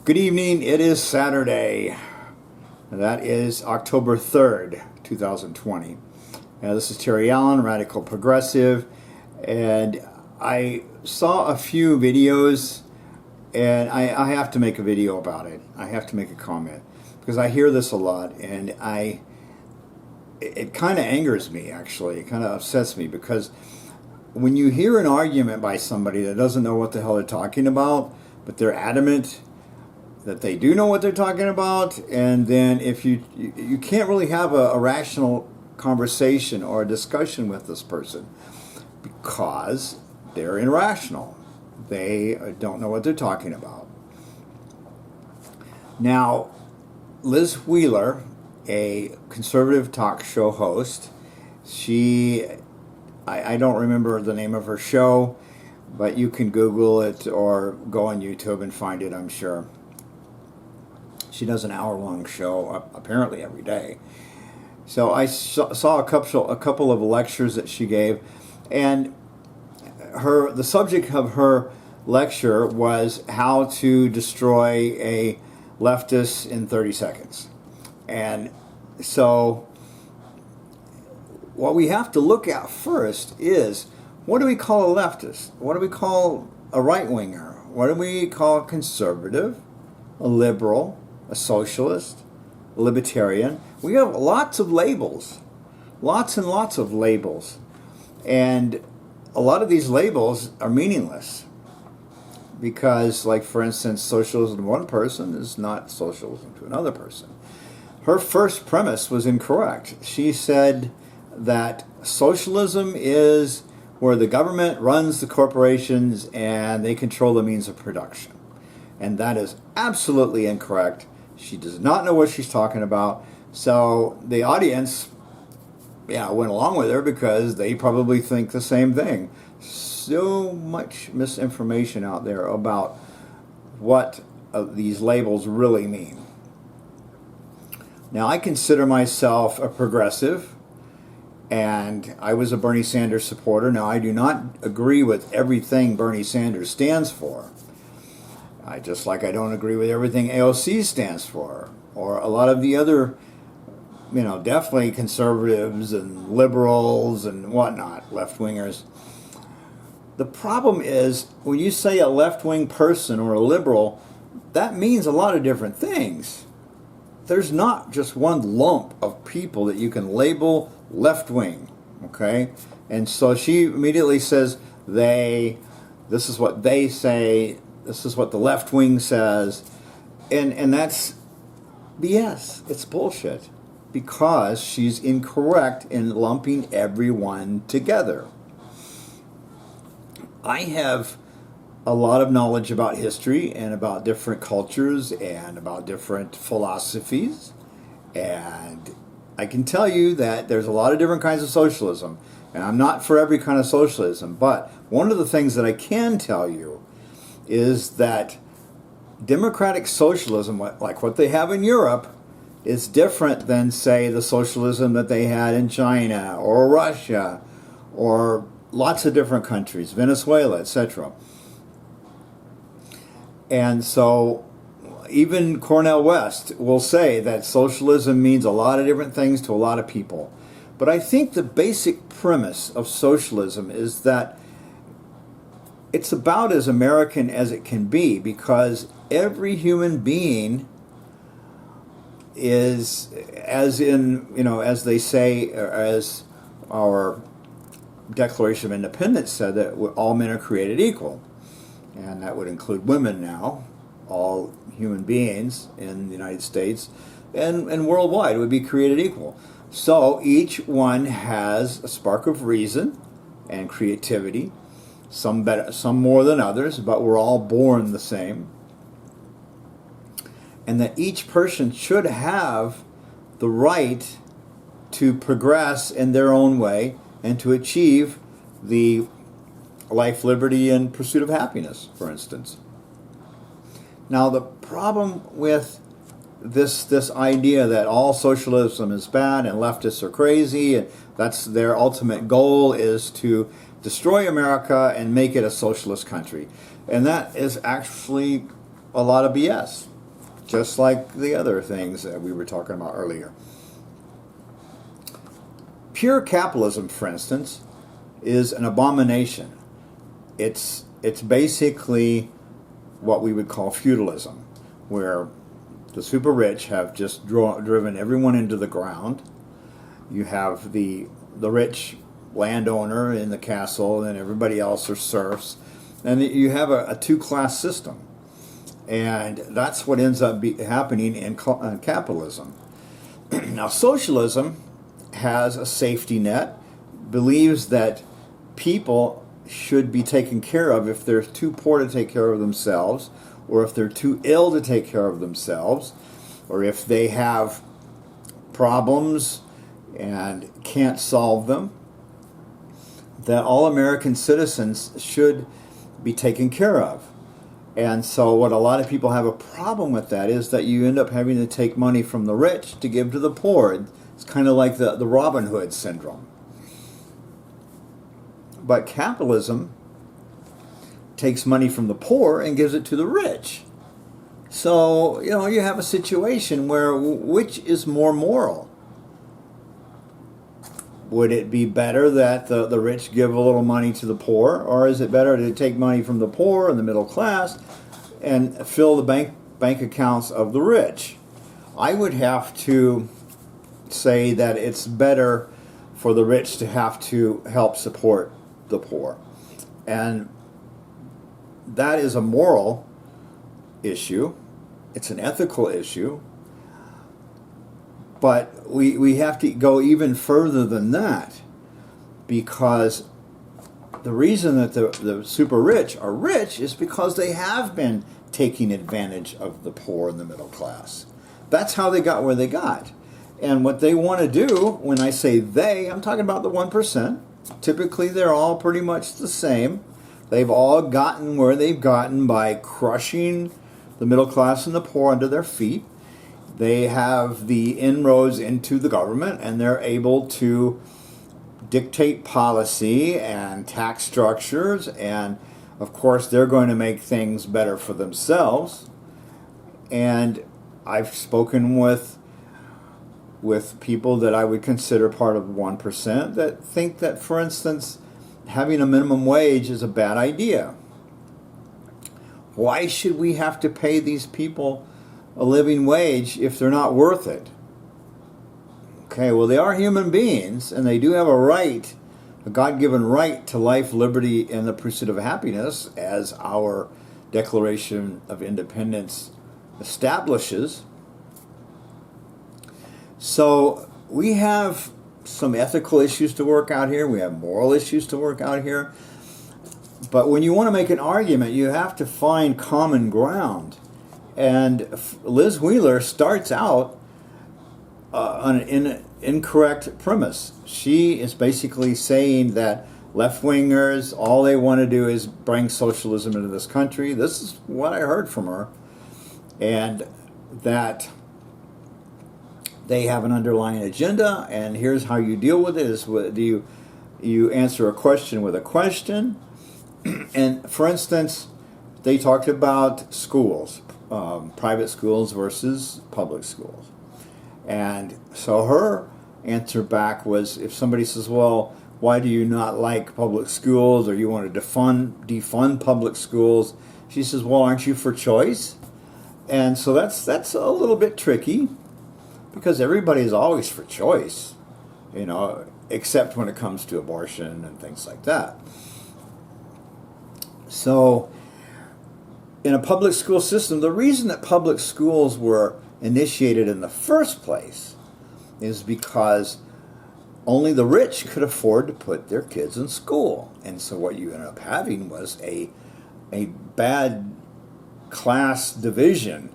Good evening. It is Saturday. That is October 3rd, 2020. This is Terry Allen, Radical Progressive, and I saw a few videos, and I have to make a video about it. I have to make a comment because I hear this a lot, and it kind of angers me, actually. It kind of upsets me because when you hear an argument by somebody that doesn't know what the hell they're talking about, but they're adamant that they do know what they're talking about, and then if you can't really have a rational conversation or a discussion with this person because they're irrational. They don't know what they're talking about. Now, Liz Wheeler, a conservative talk show host, I don't remember the name of her show, but you can Google it or go on YouTube and find it, I'm sure. She does an hour-long show, apparently every day. So I saw a couple of lectures that she gave, and the subject of her lecture was how to destroy a leftist in 30 seconds. And so what we have to look at first is, what do we call a leftist? What do we call a right-winger? What do we call a conservative, a liberal, a socialist, a libertarian? We have lots of labels, lots and lots of labels, and a lot of these labels are meaningless because, like, for instance, socialism to one person is not socialism to another person. Her first premise was incorrect. She said that socialism is where the government runs the corporations and they control the means of production, and that is absolutely incorrect. She does not know what she's talking about. So the audience, went along with her because they probably think the same thing. So much misinformation out there about what these labels really mean. Now, I consider myself a progressive, and I was a Bernie Sanders supporter. Now, I do not agree with everything Bernie Sanders stands for. Just like I don't agree with everything AOC stands for, or a lot of the other, definitely conservatives and liberals and whatnot, left-wingers. The problem is, when you say a left-wing person or a liberal, that means a lot of different things. There's not just one lump of people that you can label left-wing, okay? And so she immediately says, this is what they say, this is what the left wing says, and that's BS. It's bullshit because she's incorrect in lumping everyone together. I have a lot of knowledge about history and about different cultures and about different philosophies, and I can tell you that there's a lot of different kinds of socialism, and I'm not for every kind of socialism, but one of the things that I can tell you is that democratic socialism, like what they have in Europe, is different than, say, the socialism that they had in China or Russia or lots of different countries, Venezuela, etc. And so even Cornel West will say that socialism means a lot of different things to a lot of people. But I think the basic premise of socialism is that it's about as American as it can be, because every human being is, as they say, or as our Declaration of Independence said, that all men are created equal. And that would include women now. All human beings in the United States and worldwide would be created equal. So each one has a spark of reason and creativity, some better, some more than others, but we're all born the same. And that each person should have the right to progress in their own way and to achieve the life, liberty, and pursuit of happiness, for instance. Now, the problem with this idea that all socialism is bad and leftists are crazy, and that's their ultimate goal, is to destroy America and make it a socialist country. And that is actually a lot of BS. just like the other things that we were talking about earlier. Pure capitalism, for instance, is an abomination. It's basically what we would call feudalism, where the super rich have just driven everyone into the ground. You have the rich landowner in the castle, and everybody else are serfs, and you have a two-class system, and that's what ends up happening in capitalism. Now, socialism has a safety net, believes that people should be taken care of if they're too poor to take care of themselves, or if they're too ill to take care of themselves, or if they have problems and can't solve them, that all American citizens should be taken care of. And so what a lot of people have a problem with that is that you end up having to take money from the rich to give to the poor. It's kind of like the Robin Hood syndrome. But capitalism takes money from the poor and gives it to the rich. So, you have a situation where which is more moral? Would it be better that the rich give a little money to the poor, or is it better to take money from the poor and the middle class and fill the bank accounts of the rich? I would have to say that it's better for the rich to have to help support the poor. And that is a moral issue. It's an ethical issue. But we have to go even further than that, because the reason that the super rich are rich is because they have been taking advantage of the poor and the middle class. That's how they got where they got. And what they want to do, when I say they, I'm talking about the 1%. Typically, they're all pretty much the same. They've all gotten where they've gotten by crushing the middle class and the poor under their feet. They have the inroads into the government, and they're able to dictate policy and tax structures, and of course they're going to make things better for themselves. And I've spoken with people that I would consider part of 1% that think that, for instance, having a minimum wage is a bad idea. Why should we have to pay these people a living wage if they're not worth it? Okay, well, they are human beings, and they do have a right, a God-given right to life, liberty, and the pursuit of happiness, as our Declaration of Independence establishes. So we have some ethical issues to work out here. We have moral issues to work out here. But when you want to make an argument, you have to find common ground. And Liz Wheeler starts out on an incorrect premise. She is basically saying that left-wingers, all they want to do is bring socialism into this country. This is what I heard from her. And that they have an underlying agenda, and here's how you deal with it. Do you answer a question with a question? And for instance, they talked about schools, private schools versus public schools. And so her answer back was, if somebody says, well, why do you not like public schools, or you want to defund public schools? She says, well, aren't you for choice? And so that's a little bit tricky, because everybody's always for choice, except when it comes to abortion and things like that. So in a public school system, the reason that public schools were initiated in the first place is because only the rich could afford to put their kids in school. And so what you ended up having was a bad class division,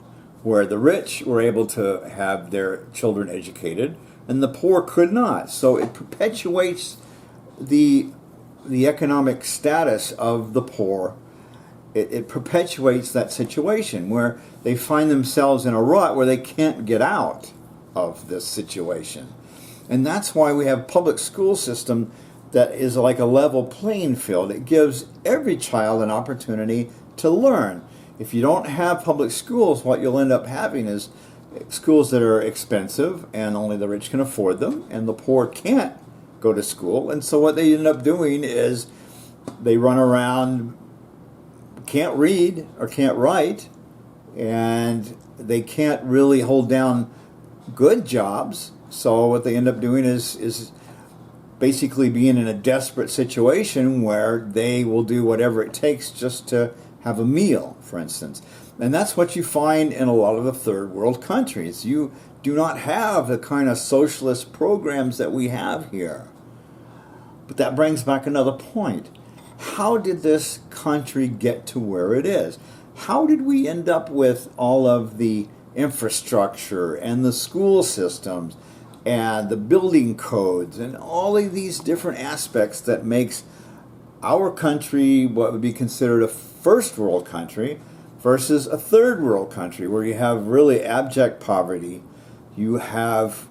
where the rich were able to have their children educated and the poor could not. So it perpetuates the economic status of the poor. It perpetuates that situation where they find themselves in a rut where they can't get out of this situation. And that's why we have a public school system that is like a level playing field. It gives every child an opportunity to learn. If you don't have public schools, what you'll end up having is schools that are expensive and only the rich can afford them, and the poor can't go to school. And so what they end up doing is they run around, can't read or can't write, and they can't really hold down good jobs. So what they end up doing is basically being in a desperate situation where they will do whatever it takes just to have a meal, for instance. And that's what you find in a lot of the third world countries. You do not have the kind of socialist programs that we have here. But that brings back another point. How did this country get to where it is? How did we end up with all of the infrastructure and the school systems and the building codes and all of these different aspects that makes our country what would be considered a first world country versus a third world country, where you have really abject poverty, you have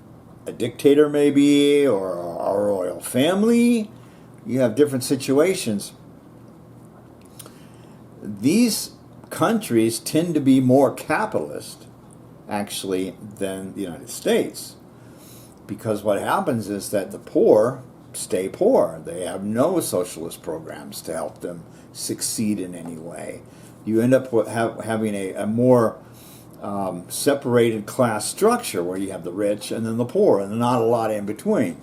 a dictator maybe, or a royal family, you have different situations. These countries tend to be more capitalist, actually, than the United States. Because what happens is that the poor stay poor. They have no socialist programs to help them succeed in any way. You end up having a more separated class structure where you have the rich and then the poor, and not a lot in between.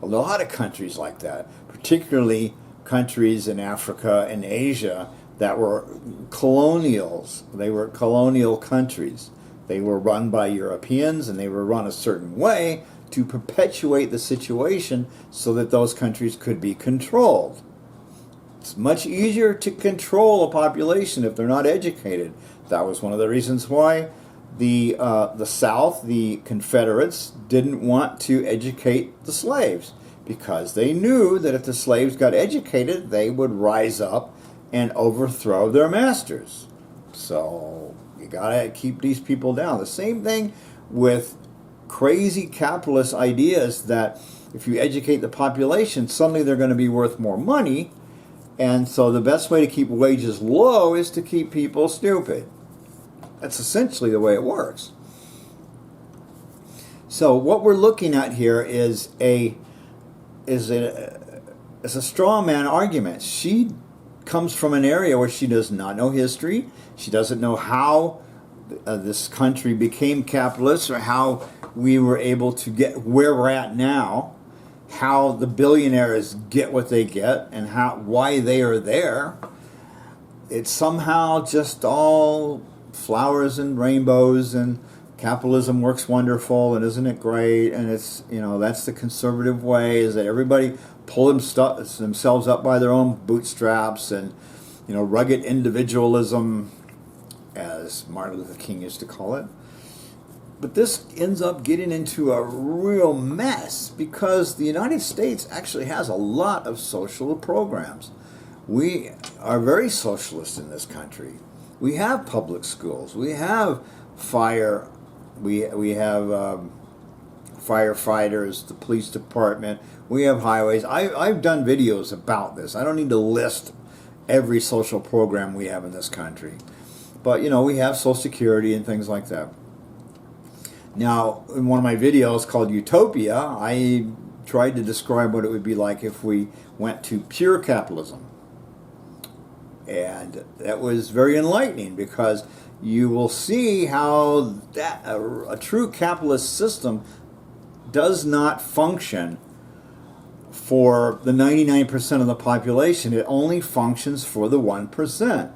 A lot of countries like that, particularly countries in Africa and Asia that were colonials. They were colonial countries. They were run by Europeans, and they were run a certain way to perpetuate the situation so that those countries could be controlled. It's much easier to control a population if they're not educated. That was one of the reasons why the South, the Confederates, didn't want to educate the slaves, because they knew that if the slaves got educated, they would rise up and overthrow their masters. So you gotta keep these people down. The same thing with crazy capitalist ideas that if you educate the population, suddenly they're going to be worth more money, and so the best way to keep wages low is to keep people stupid. That's essentially the way it works. So what we're looking at here is a straw man argument. She comes from an area where she does not know history. She doesn't know how this country became capitalist, or how we were able to get where we're at now, how the billionaires get what they get, and why they are there. It's somehow just all flowers and rainbows, and capitalism works wonderful, and isn't it great? And it's, that's the conservative way, is that everybody pull themselves up by their own bootstraps, and rugged individualism, as Martin Luther King used to call it. But this ends up getting into a real mess, because the United States actually has a lot of social programs. We are very socialist in this country. We have public schools. We have fire. We have firefighters, the police department. We have highways. I've done videos about this. I don't need to list every social program we have in this country. But, we have Social Security and things like that. Now, in one of my videos called Utopia, I tried to describe what it would be like if we went to pure capitalism. And that was very enlightening, because you will see how that a true capitalist system does not function for the 99% of the population. It only functions for the 1%.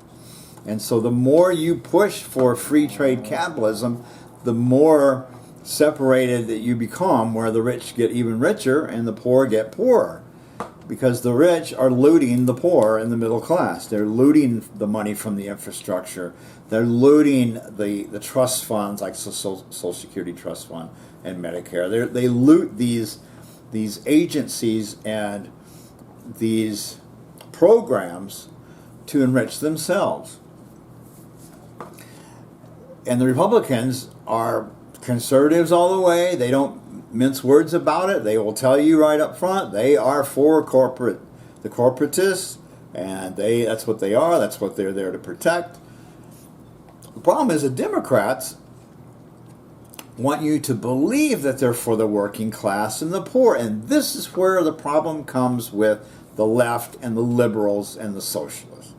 And so the more you push for free trade capitalism, the more separated that you become, where the rich get even richer and the poor get poorer. Because the rich are looting the poor and the middle class. They're looting the money from the infrastructure. They're looting the trust funds, like Social Security Trust Fund and Medicare. They loot these agencies and these programs to enrich themselves. And the Republicans are conservatives all the way. They don't mince words about it. They will tell you right up front they are for the corporatists, and that's what they are. That's what they're there to protect. problem is the Democrats want you to believe that they're for the working class and the poor. And this is where the problem comes with the left and the liberals and the socialists.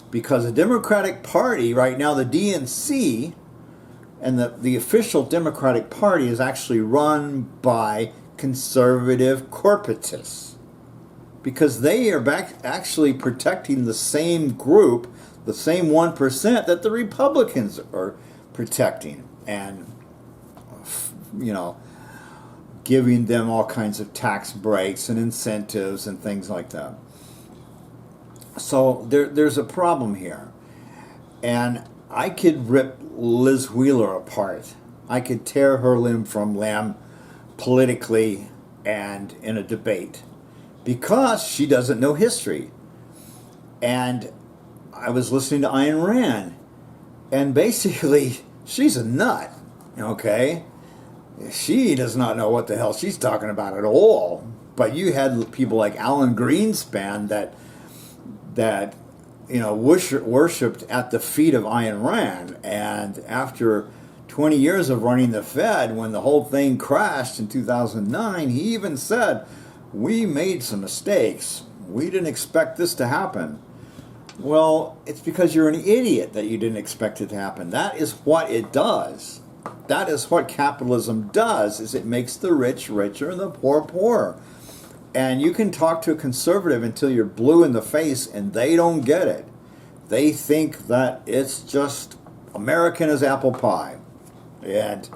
Because the Democratic Party, right now, the DNC, and the official Democratic Party is actually run by conservative corporatists. Because they are actually protecting the same group, the same 1% that the Republicans are protecting. And giving them all kinds of tax breaks and incentives and things like that. So there's a problem here. And I could rip Liz Wheeler apart. I could tear her limb from limb politically and in a debate because she doesn't know history. And I was listening to Ayn Rand, and basically she's a nut, okay? She does not know what the hell she's talking about at all. But you had people like Alan Greenspan that worshipped at the feet of Ayn Rand. And after 20 years of running the Fed, when the whole thing crashed in 2009, he even said, "We made some mistakes. We didn't expect this to happen." Well, it's because you're an idiot that you didn't expect it to happen. That is what it does. That is what capitalism does, is it makes the rich richer and the poor poorer. And you can talk to a conservative until you're blue in the face and they don't get it. They think that it's just American as apple pie. And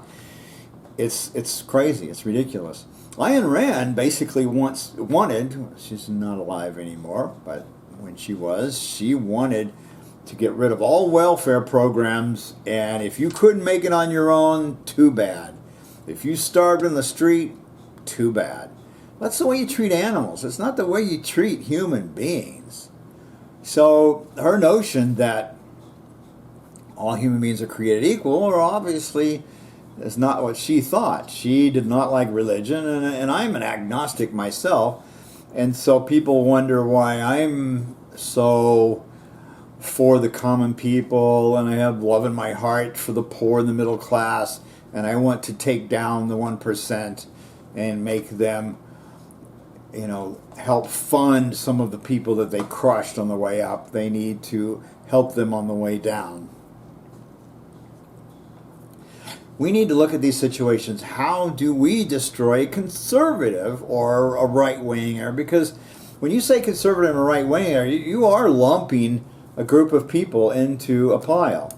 it's crazy. It's ridiculous. Ayn Rand basically wanted, she's not alive anymore, but when she wanted to get rid of all welfare programs, and if you couldn't make it on your own, too bad. If you starved in the street, too bad. That's the way you treat animals. It's not the way you treat human beings. So her notion that all human beings are created equal, or obviously is not what she thought. She did not like religion, and I'm an agnostic myself, and so people wonder why I'm so for the common people, and I have love in my heart for the poor and the middle class, and I want to take down the 1% and make them, help fund some of the people that they crushed on the way up. They need to help them on the way down. We need to look at these situations. How do we destroy a conservative or a right-winger? Because when you say conservative and right-winger, you are lumping a group of people into a pile,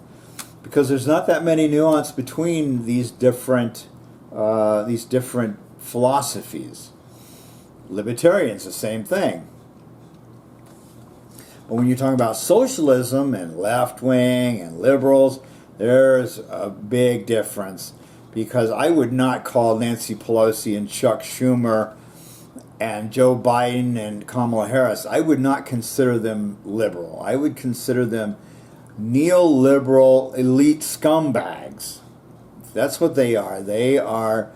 because there's not that many nuance between these different philosophies. Libertarians, the same thing. But when you're talking about socialism and left-wing and liberals, there's a big difference, because I would not call Nancy Pelosi and Chuck Schumer and Joe Biden and Kamala Harris, I would not consider them liberal. I would consider them neoliberal elite scumbags. That's what they are. They are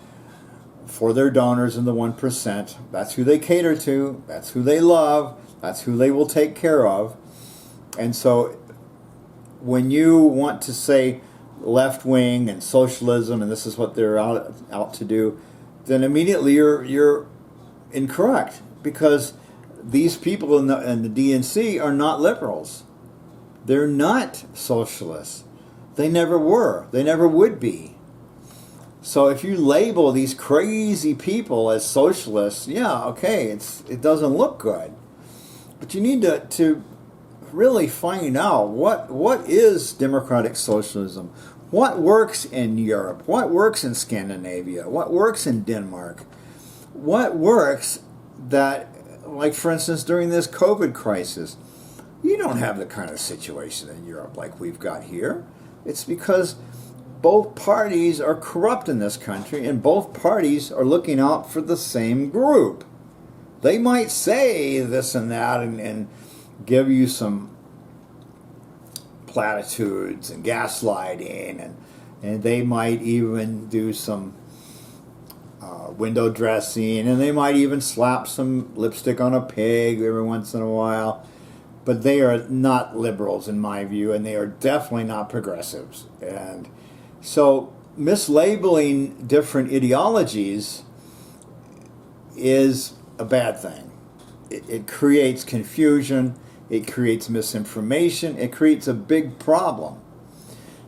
for their donors in the 1%. That's who they cater to. That's who they love. That's who they will take care of. And so when you want to say left wing and socialism and this is what they're out to do, then immediately you're incorrect, because these people in the DNC are not liberals. They're not socialists. They never were. They never would be. So if you label these crazy people as socialists, yeah, okay, it doesn't look good. But you need to really find out what is democratic socialism. What works in Europe? What works in Scandinavia? What works in Denmark? What works that, like for instance, during this COVID crisis, you don't have the kind of situation in Europe like we've got here. It's because both parties are corrupt in this country, and both parties are looking out for the same group. They might say this and that and give you some platitudes and gaslighting, and they might even do some window dressing, and they might even slap some lipstick on a pig every once in a while. but they are not liberals in my view, and they are definitely not progressives. And so mislabeling different ideologies is a bad thing. It creates confusion, it creates misinformation, it creates a big problem.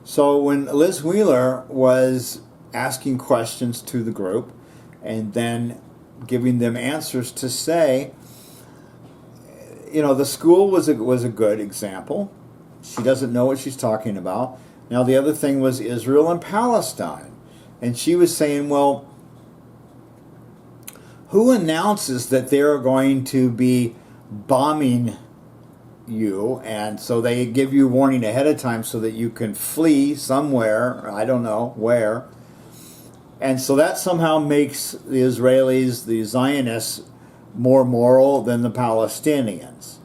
So when Liz Wheeler was asking questions to the group and then giving them answers to say, the school was a good example. She doesn't know what she's talking about. Now the other thing was Israel and Palestine. And she was saying, well, who announces that they're going to be bombing you, and so they give you warning ahead of time so that you can flee somewhere, I don't know where, and so that somehow makes the Israelis, the Zionists, more moral than the Palestinians.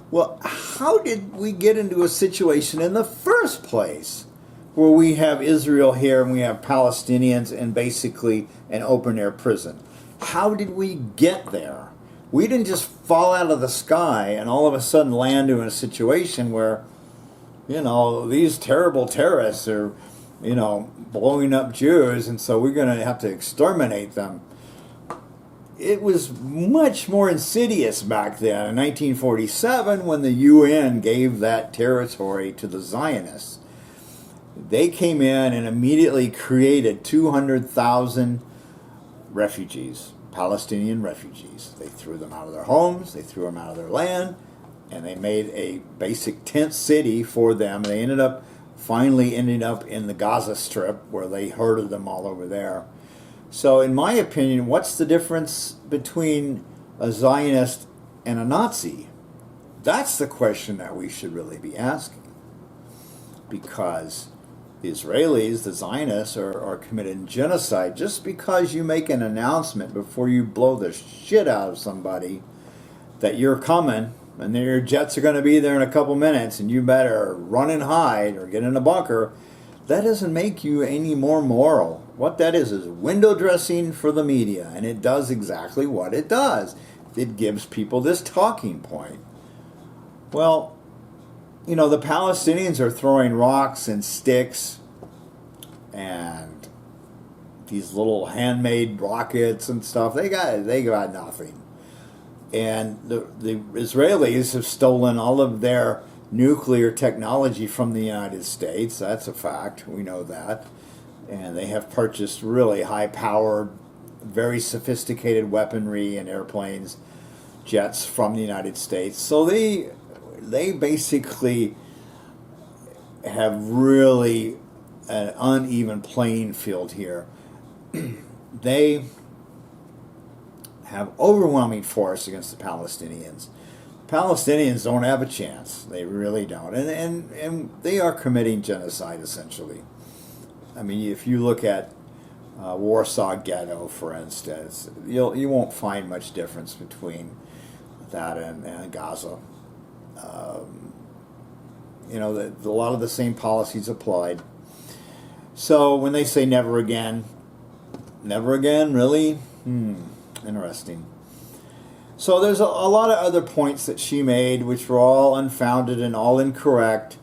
Well, how did we get into a situation in the first place where we have Israel here and we have Palestinians in basically an open-air prison? How did we get there? We didn't just fall out of the sky and all of a sudden land in a situation where, these terrible terrorists are, blowing up Jews, and so we're going to have to exterminate them. It was much more insidious back then in 1947 when the UN gave that territory to the Zionists. They came in and immediately created 200,000 refugees, Palestinian refugees. They threw them out of their homes, they threw them out of their land, and they made a basic tent city for them. They finally ended up in the Gaza Strip, where they herded them all over there. So in my opinion, what's the difference between a Zionist and a Nazi? That's the question that we should really be asking. Because the Israelis, the Zionists, are committing genocide. Just because you make an announcement before you blow the shit out of somebody that you're coming and your jets are going to be there in a couple minutes and you better run and hide or get in a bunker, that doesn't make you any more moral. What that is window dressing for the media, and it does exactly what it does. It gives people this talking point. Well, the Palestinians are throwing rocks and sticks and these little handmade rockets and stuff. They got nothing. And the Israelis have stolen all of their nuclear technology from the United States. That's a fact. We know that. And they have purchased really high-powered, very sophisticated weaponry and airplanes, jets from the United States. So they basically have really an uneven playing field here. They have overwhelming force against the Palestinians. Palestinians don't have a chance. They really don't. And they are committing genocide, essentially. I mean, if you look at Warsaw Ghetto, for instance, you won't find much difference between that and Gaza. A lot of the same policies applied. So when they say never again, really? Interesting. So there's a lot of other points that she made which were all unfounded and all incorrect,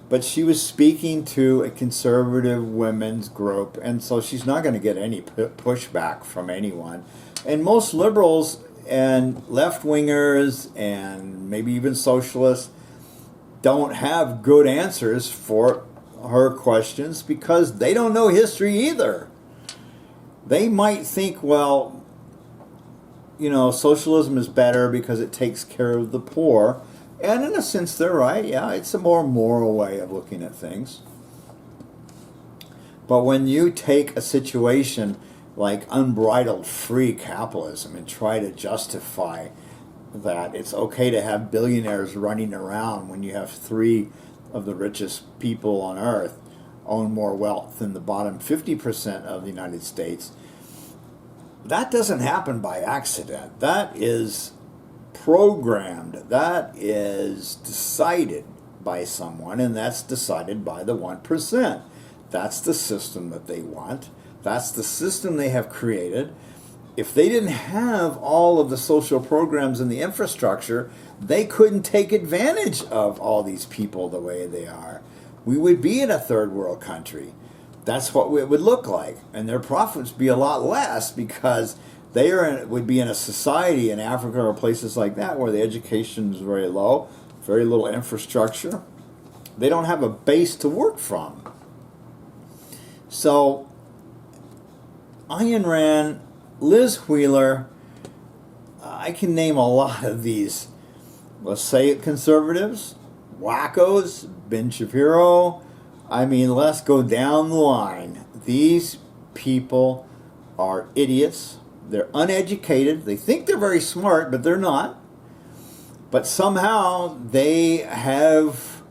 but she was speaking to a conservative women's group, and so she's not going to get any pushback from anyone. And most liberals and left-wingers and maybe even socialists don't have good answers for her questions because they don't know history either. They might think, well, socialism is better because it takes care of the poor. And in a sense, they're right. Yeah, it's a more moral way of looking at things. But when you take a situation like unbridled free capitalism and try to justify that it's okay to have billionaires running around when you have 3 of the richest people on earth own more wealth than the bottom 50% of the United States, that doesn't happen by accident. That is programmed. That is decided by someone, and that's decided by the 1%. That's the system that they want. That's the system they have created. if they didn't have all of the social programs and the infrastructure, they couldn't take advantage of all these people the way they are. We would be in a third world country. That's what it would look like. And their profits would be a lot less because would be in a society in Africa or places like that where the education is very low, very little infrastructure. They don't have a base to work from. So, Ayn Rand, Liz Wheeler, I can name a lot of these, let's say it, conservatives, wackos, Ben Shapiro. I mean, let's go down the line. These people are idiots. They're uneducated. They think they're very smart, but they're not. But somehow they have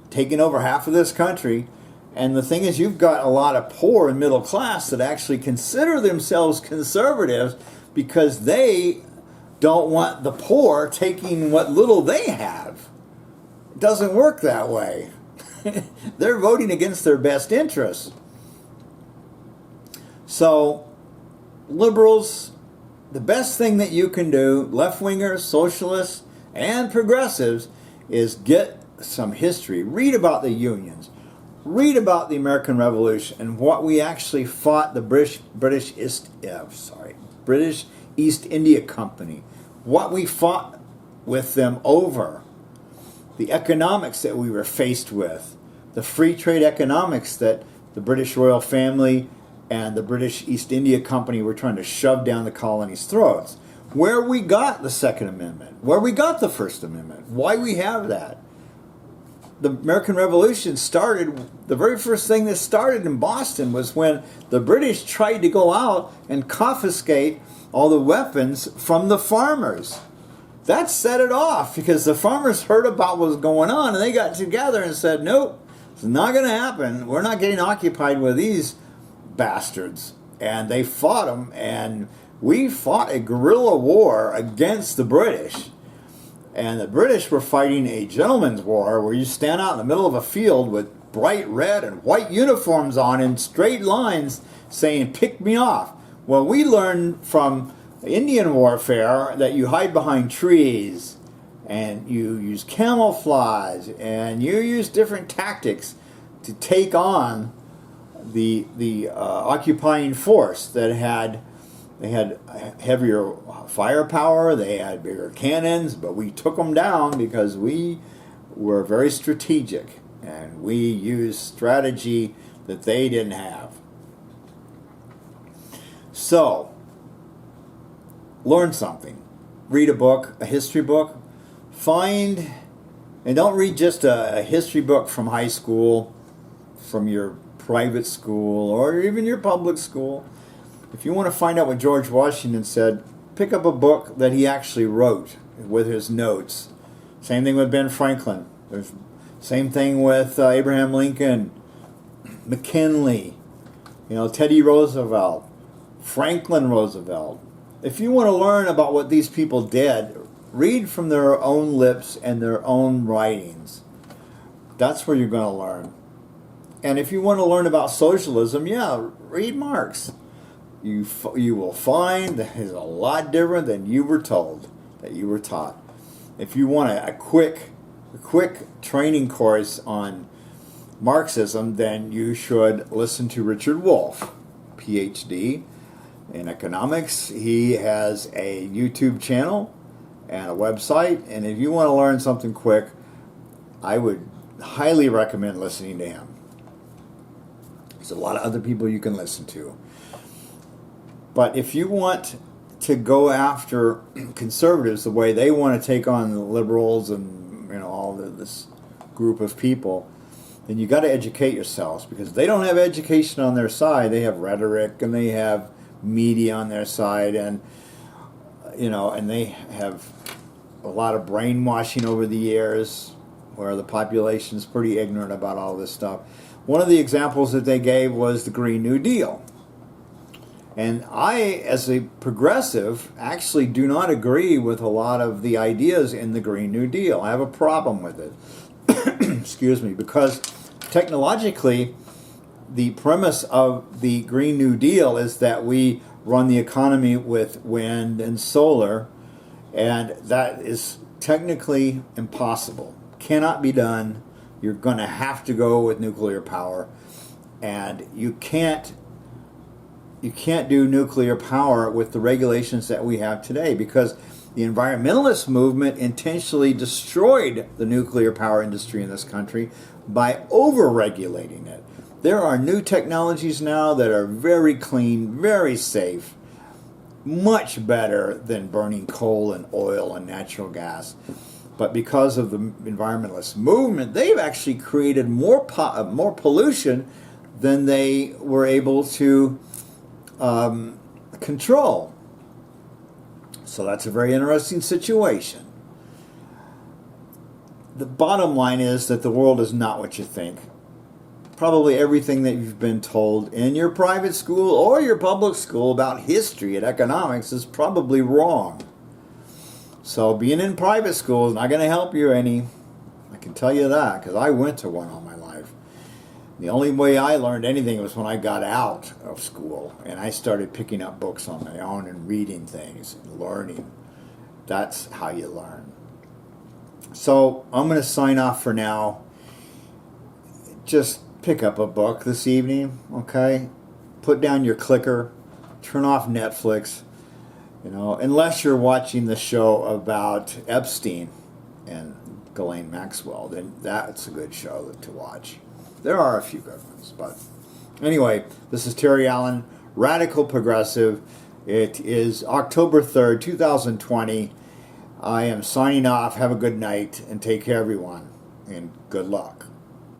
taken over half of this country. And the thing is, you've got a lot of poor and middle class that actually consider themselves conservatives because they don't want the poor taking what little they have. It doesn't work that way. They're voting against their best interests. So, liberals, the best thing that you can do, left-wingers, socialists, and progressives, is get some history. Read about the unions. Read about the American Revolution and what we actually fought the British East India Company. What we fought with them over. The economics that we were faced with. The free trade economics that the British royal family and the British East India Company were trying to shove down the colonies' throats. Where we got the Second Amendment. Where we got the First Amendment. Why we have that. The American Revolution started, the very first thing that started in Boston was when the British tried to go out and confiscate all the weapons from the farmers. That set it off because the farmers heard about what was going on and they got together and said, nope, it's not going to happen. We're not getting occupied with these bastards. And they fought them, and we fought a guerrilla war against the British. And the British were fighting a gentleman's war where you stand out in the middle of a field with bright red and white uniforms on in straight lines saying, pick me off. Well, we learned from Indian warfare that you hide behind trees and you use camouflage and you use different tactics to take on the occupying force that they had heavier firepower, they had bigger cannons, but we took them down because we were very strategic and we used strategy that they didn't have. So, learn something. Read a book, a history book. Find, and don't read just a history book from high school, from your private school, or even your public school. If you want to find out what George Washington said, pick up a book that he actually wrote with his notes. Same thing with Ben Franklin. Same thing with Abraham Lincoln, McKinley, Teddy Roosevelt, Franklin Roosevelt. If you want to learn about what these people did, read from their own lips and their own writings. That's where you're going to learn. And if you want to learn about socialism, read Marx. You will find that it's a lot different than you were told, that you were taught. If you want a quick training course on Marxism, then you should listen to Richard Wolff, PhD in economics. He has a YouTube channel and a website, and if you want to learn something quick, I would highly recommend listening to him. There's a lot of other people you can listen to. But if you want to go after conservatives the way they want to take on the liberals and all this group of people, then you got to educate yourselves, because they don't have education on their side. They have rhetoric and they have media on their side, and and they have a lot of brainwashing over the years where the population's pretty ignorant about all this stuff. One of the examples that they gave was the Green New Deal. And I, as a progressive, actually do not agree with a lot of the ideas in the Green New Deal. I have a problem with it. Excuse me, because technologically, the premise of the Green New Deal is that we run the economy with wind and solar, and that is technically impossible. Cannot be done. You're going to have to go with nuclear power, and you can't do nuclear power with the regulations that we have today, because the environmentalist movement intentionally destroyed the nuclear power industry in this country by over-regulating it. There are new technologies now that are very clean, very safe, much better than burning coal and oil and natural gas. But because of the environmentalist movement, they've actually created more pollution than they were able to control. So that's a very interesting situation. The bottom line is that the world is not what you think. Probably everything that you've been told in your private school or your public school about history and economics is probably wrong. So being in private school is not going to help you any. I can tell you that, because I went to one all my life. The only way I learned anything was when I got out of school and I started picking up books on my own and reading things and learning. That's how you learn. So I'm going to sign off for now. Just pick up a book this evening, okay? Put down your clicker. Turn off Netflix. Unless you're watching the show about Epstein and Ghislaine Maxwell, then that's a good show to watch. There are a few good ones, but anyway, this is Terry Allen, Radical Progressive. It is October 3rd, 2020. I am signing off. Have a good night and take care, everyone, and good luck.